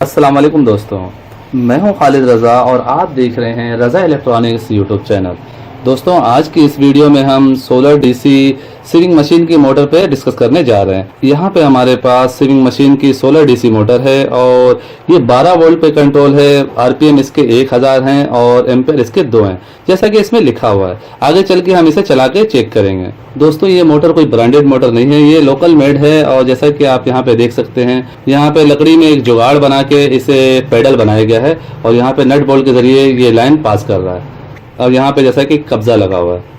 अस्सलाम वालेकुम दोस्तों, मैं हूं खालिद रज़ा और आप देख रहे हैं रज़ा इलेक्ट्रॉनिक्स यूट्यूब चैनल। दोस्तों, आज की इस वीडियो में हम सोलर डीसी सीविंग मशीन की मोटर पे डिस्कस करने जा रहे हैं। यहाँ पे हमारे पास सीविंग मशीन की सोलर डीसी मोटर है और ये 12 वोल्ट पे कंट्रोल है। आरपीएम इसके 1000 हैं और एम्पेयर इसके 2 हैं, जैसा कि इसमें लिखा हुआ है। आगे चल के हम इसे चला के चेक करेंगे। दोस्तों, ये मोटर कोई ब्रांडेड मोटर नहीं है, ये लोकल मेड है। और जैसा कि आप यहाँ पे देख सकते हैं, यहाँ पे लकड़ी में एक जुगाड़ बना के इसे पैडल बनाया गया है और यहाँ पे नट बोल्ट के जरिए ये लाइन पास कर रहा है। और यहाँ पे जैसा कि कब्जा लगा हुआ है।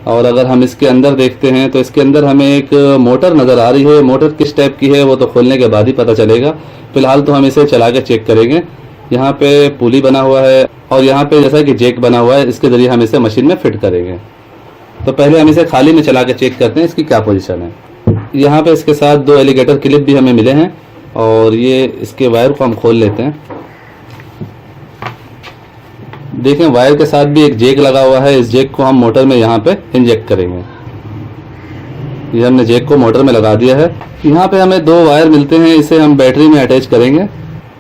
और अगर हम इसके अंदर देखते हैं तो इसके अंदर हमें एक मोटर नज़र आ रही है। मोटर किस टाइप की है वो तो खोलने के बाद ही पता चलेगा। फिलहाल तो हम इसे चला के चेक करेंगे। यहाँ पे पुली बना हुआ है और यहाँ पे जैसा कि जैक बना हुआ है, इसके ज़रिए हम इसे मशीन में फिट करेंगे। तो पहले हम इसे खाली में चला के चेक करते हैं इसकी क्या पोजीशन है। यहाँ पे इसके साथ 2 एलिगेटर क्लिप भी हमें मिले हैं और ये इसके वायर को हम खोल लेते हैं। देखें, वायर के साथ भी एक जैक लगा हुआ है। इस जैक को हम मोटर में यहाँ पे इंजेक्ट करेंगे। ये हमने जैक को मोटर में लगा दिया है। यहाँ पे हमें 2 वायर मिलते हैं, इसे हम बैटरी में अटैच करेंगे।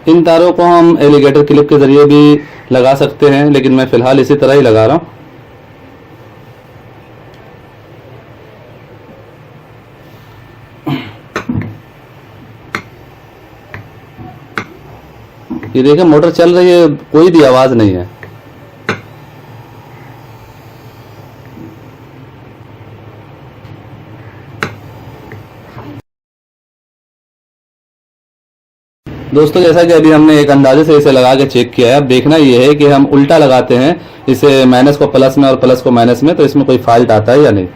इन तारों को हम एलिगेटर क्लिप के जरिए भी लगा सकते हैं, लेकिन मैं फिलहाल इसी तरह ही लगा रहा हूँ। ये देखें, मोटर चल रही है, कोई भी आवाज नहीं है। दोस्तों, जैसा कि अभी हमने एक अंदाजे से इसे लगा के चेक किया है। अब देखना ये है कि हम उल्टा लगाते हैं इसे, माइनस को प्लस में और प्लस को माइनस में, तो इसमें कोई फॉल्ट आता है या नहीं।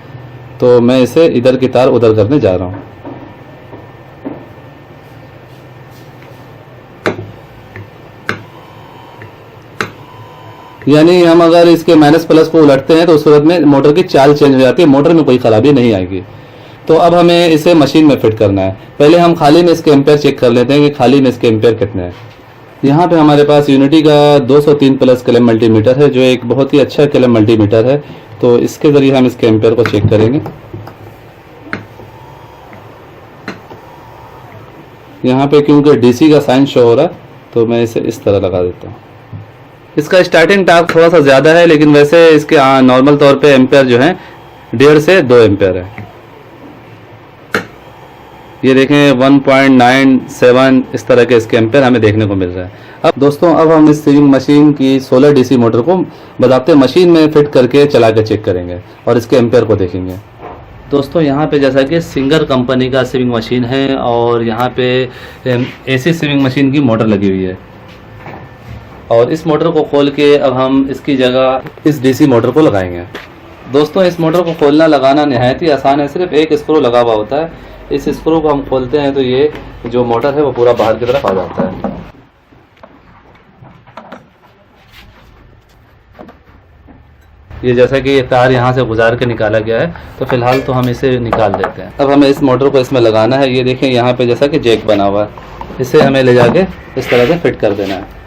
तो मैं इसे इधर की तार उधर करने जा रहा हूँ। यानी हम अगर इसके माइनस प्लस को उलटते हैं तो उस सूरत में मोटर की चाल चेंज हो जाती है, मोटर में कोई खराबी नहीं आएगी। तो अब हमें इसे मशीन में फिट करना है। पहले हम खाली में इसके एम्पेयर चेक कर लेते हैं कि खाली में इसके एम्पेयर कितने हैं। यहाँ पे हमारे पास यूनिटी का 203 प्लस कलम मल्टीमीटर है, जो एक बहुत ही अच्छा कलम मल्टीमीटर है। तो इसके ज़रिए हम इसके एम्पेयर को चेक करेंगे। यहाँ पे क्योंकि डीसी का साइन शो हो रहा है तो मैं इसे इस तरह लगा देता हूँ। इसका स्टार्टिंग टार्क थोड़ा सा ज़्यादा है, लेकिन वैसे इसके नॉर्मल तौर पे एम्पेयर जो है 1.5 से 2 एम्पेयर है। ये देखें 1.97 इस तरह के इसके एम्पेयर हमें देखने को मिल रहा है। अब दोस्तों, अब हम इस सीविंग मशीन की सोलर डीसी मोटर को बजाते मशीन में फिट करके चला के चेक करेंगे और इसके एम्पेयर को देखेंगे। दोस्तों, यहाँ पे जैसा कि सिंगर कंपनी का सीविंग मशीन है और यहाँ पे एसी सीविंग मशीन की मोटर लगी हुई है। और इस मोटर को खोल के अब हम इसकी जगह इस डीसी मोटर को लगाएंगे। दोस्तों, इस मोटर को खोलना लगाना निहायत ही आसान है। सिर्फ एक स्क्रू लगा हुआ होता है। इस स्क्रू को हम खोलते हैं तो ये जो मोटर है वो पूरा बाहर की तरफ आ जाता है। ये जैसा कि ये तार यहाँ से गुजार के निकाला गया है, तो फिलहाल तो हम इसे निकाल देते हैं। अब हमें इस मोटर को इसमें लगाना है। ये देखें, यहाँ पे जैसा कि जैक बना हुआ है, इसे हमें ले जाके इस तरह से फिट कर देना है।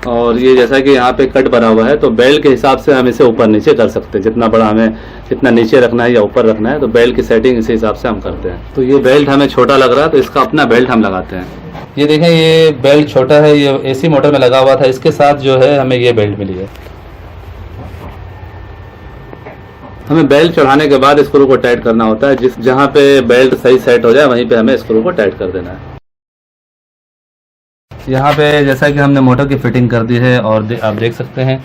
और ये जैसा कि यहाँ पे कट बना हुआ है, तो बेल्ट के हिसाब से हम इसे ऊपर नीचे कर सकते हैं। जितना बड़ा हमें जितना नीचे रखना है या ऊपर रखना है, तो बेल्ट की सेटिंग इसी हिसाब से हम करते हैं। तो ये बेल्ट हमें छोटा लग रहा है, तो इसका अपना बेल्ट हम लगाते हैं। ये देखें, ये बेल्ट छोटा है, ये एसी मोटर में लगा हुआ था। इसके साथ जो है हमें ये बेल्ट मिली है। हमें बेल्ट चढ़ाने के बाद स्क्रू को टाइट करना होता है। जहाँ पे बेल्ट सही सेट हो जाए वहीं पे हमें स्क्रू को टाइट कर देना है। यहाँ पे जैसा कि हमने मोटर की फिटिंग कर दी है और आप देख सकते हैं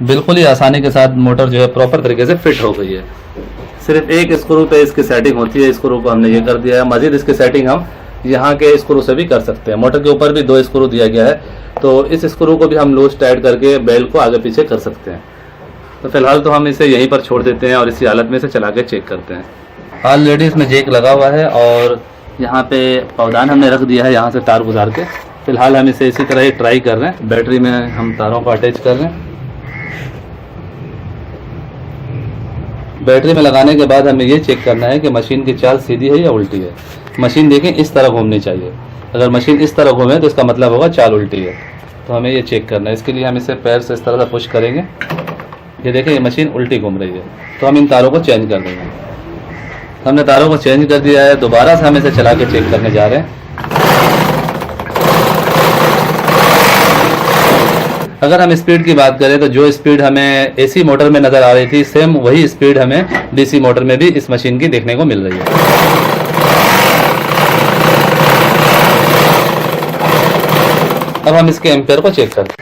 बिल्कुल ही आसानी के साथ मोटर जो है प्रॉपर तरीके से फिट हो गई है। सिर्फ एक स्क्रू पे इसकी सेटिंग होती है। स्क्रू को हमने ये कर दिया है। मजीद इसकी सेटिंग हम यहाँ के स्क्रू से भी कर सकते हैं। मोटर के ऊपर भी 2 स्क्रू दिया गया है, तो इस स्क्रू को भी हम लूज टाइट करके बेल्ट को आगे पीछे कर सकते हैं। तो फिलहाल तो हम इसे यहीं पर छोड़ देते हैं और इसी हालत में इसे चला के चेक करते हैं। ऑलरेडी इसमें जैक लगा हुआ है और यहाँ पे पावदान हमने रख दिया है यहाँ से तार गुजार के। फिलहाल हम इसे इसी तरह ही ट्राई कर रहे हैं। बैटरी में हम तारों को अटैच कर रहे हैं। बैटरी में लगाने के बाद हमें ये चेक करना है कि मशीन की चाल सीधी है या उल्टी है। मशीन देखें इस तरह घूमनी चाहिए। अगर मशीन इस तरह घूमे तो इसका मतलब होगा चाल उल्टी है। तो हमें ये चेक करना है। इसके लिए हम इसे पैर से इस तरह से पुश करेंगे। ये देखें, ये मशीन उल्टी घूम रही है, तो हम इन तारों को चेंज कर देंगे। हमने तारों को चेंज कर दिया है, दोबारा से हम इसे चला के चेक करने जा रहे हैं। अगर हम स्पीड की बात करें तो जो स्पीड हमें एसी मोटर में नज़र आ रही थी, सेम वही स्पीड हमें डीसी मोटर में भी इस मशीन की देखने को मिल रही है। अब हम इसके एम्पेयर को चेक करते हैं।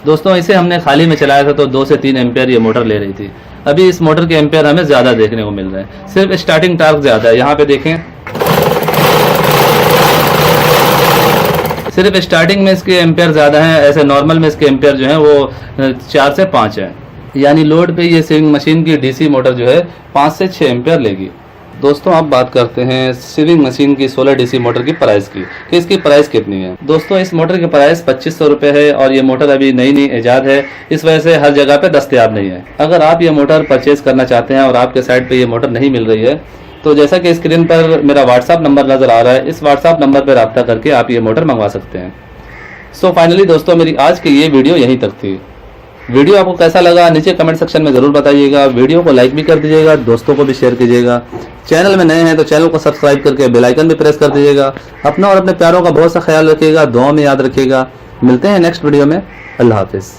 दोस्तों इसे हमने खाली में चलाया था तो 2 से 3 एम्पेयर ये मोटर ले रही थी। अभी इस मोटर के एम्पेयर हमें ज़्यादा देखने को मिल रहे हैं, सिर्फ स्टार्टिंग टार्क ज़्यादा है। यहाँ पे देखें, सिर्फ स्टार्टिंग में इसके एम्पेयर ज़्यादा हैं, ऐसे नॉर्मल में इसके एम्पेयर जो हैं वो 4 से 5 हैं। यानी लोड पे ये सीविंग मशीन की डीसी मोटर जो है 5 से 6 एम्पेयर लेगी। दोस्तों अब बात करते हैं सीविंग मशीन की 16 डीसी मोटर की प्राइस की, कि इसकी प्राइस कितनी है। दोस्तों इस मोटर की प्राइस 2500 रुपये है और ये मोटर अभी नई ईजाद है, इस वजह से हर जगह पे दस्तयाब नहीं है। अगर आप ये मोटर परचेज करना चाहते हैं और आपके साइट पे ये मोटर नहीं मिल रही है तो जैसा कि स्क्रीन पर मेरा व्हाट्सअप नंबर नज़र आ रहा है, इस व्हाट्सअप नंबर पर रब्ता करके आप ये मोटर मंगवा सकते हैं। सो फाइनली दोस्तों मेरी आज की ये वीडियो यहीं तक थी। वीडियो आपको कैसा लगा नीचे कमेंट सेक्शन में ज़रूर बताइएगा। वीडियो को लाइक भी कर दीजिएगा, दोस्तों को भी शेयर कीजिएगा। चैनल में नए हैं तो चैनल को सब्सक्राइब करके बेल आइकन भी प्रेस कर दीजिएगा। अपना और अपने प्यारों का बहुत सा ख्याल रखिएगा, दुआ में याद रखिएगा। मिलते हैं नेक्स्ट वीडियो में। अल्लाह हाफिज़।